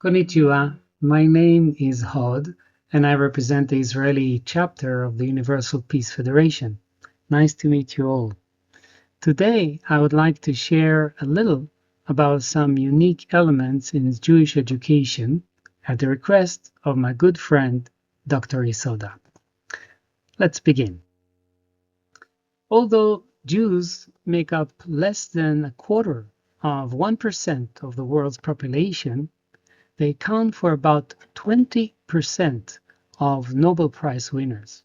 Konnichiwa, my name is Hod, and I represent the Israeli chapter of the Universal Peace Federation. Nice to meet you all. Today, I would like to share a little about some unique elements in Jewish education at the request of my good friend, Dr. Isoda. Let's begin. Although Jews make up less than a quarter of 1% of the world's population, they account for about 20% of Nobel Prize winners.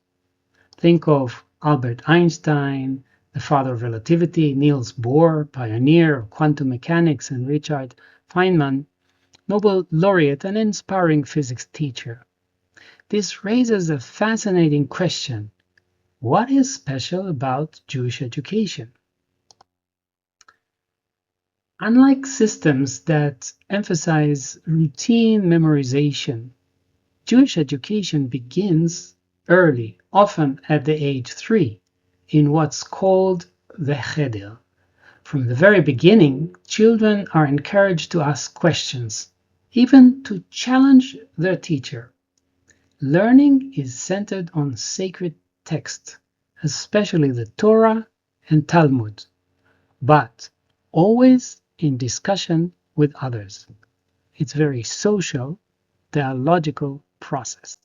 Think of Albert Einstein, the father of relativity, Niels Bohr, pioneer of quantum mechanics, and Richard Feynman, Nobel laureate and inspiring physics teacher. This raises a fascinating question. What is special about Jewish education? Unlike systems that emphasize routine memorization, Jewish education begins early, often at the age 3, in what's called the Cheder. From the very beginning, children are encouraged to ask questions, even to challenge their teacher. Learning is centered on sacred text, especially the Torah and Talmud, but always in discussion with others. It's very social, dialogical process.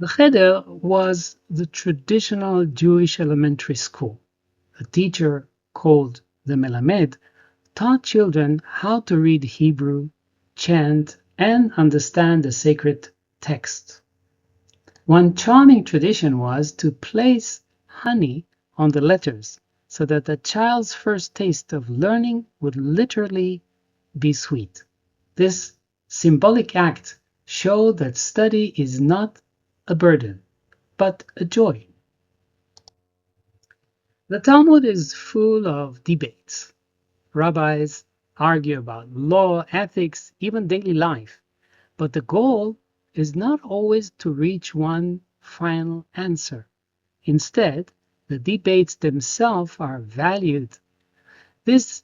The Cheder was the traditional Jewish elementary school. A teacher called the Melamed taught children how to read Hebrew, chant, and understand the sacred text. One charming tradition was to place honey on the letters so that the child's first taste of learning would literally be sweet. This symbolic act showed that study is not a burden, but a joy. The Talmud is full of debates. Rabbis argue about law, ethics, even daily life, but the goal is not always to reach one final answer. Instead, the debates themselves are valued. This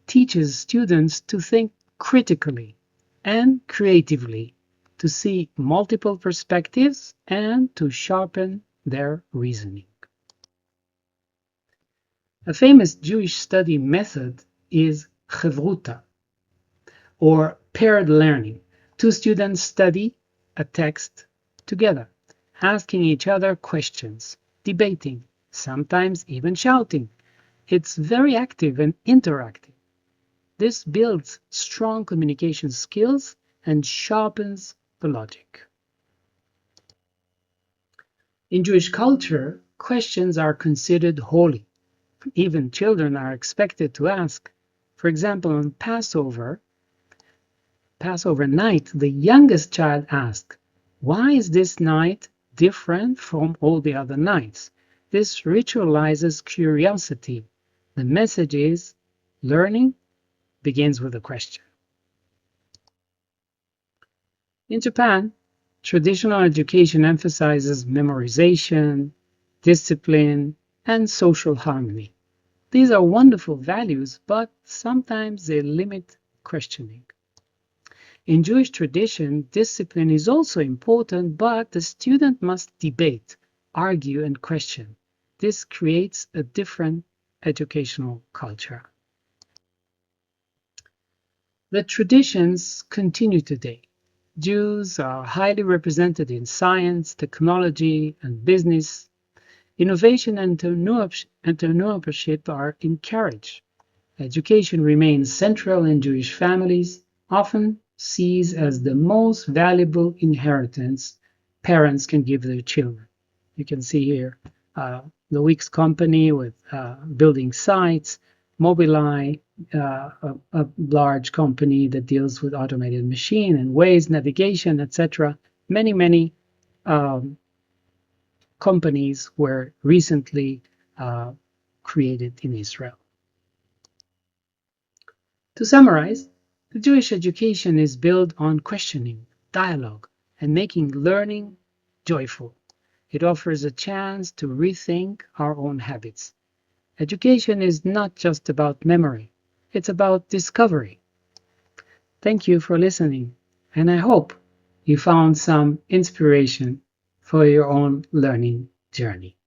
teaches students to think critically and creatively, to see multiple perspectives, and to sharpen their reasoning. A famous Jewish study method is Chevruta, or paired learning. Two students study a text together, asking each other questions, debating, sometimes even shouting. It's very active and interactive. This builds strong communication skills and sharpens the logic. In Jewish culture, questions are considered holy. Even children are expected to ask. For example, on Passover night, the youngest child asked, "Why is this night different from all the other nights?" This ritualizes curiosity. The message is, learning begins with a question. In Japan, traditional education emphasizes memorization, discipline, and social harmony. These are wonderful values, but sometimes they limit questioning. In Jewish tradition, discipline is also important, but the student must debate, argue, and question. This creates a different educational culture. The traditions continue today. Jews are highly represented in science, technology, and business. Innovation and entrepreneurship are encouraged. Education remains central in Jewish families, often sees as the most valuable inheritance parents can give their children. You can see here the Wix company with building sites, Mobileye, a large company that deals with automated machine and Waze, navigation, etc. Many companies were recently created in Israel. To summarize, the Jewish education is built on questioning, dialogue, and making learning joyful. It offers a chance to rethink our own habits. Education is not just about memory, it's about discovery. Thank you for listening, and I hope you found some inspiration for your own learning journey.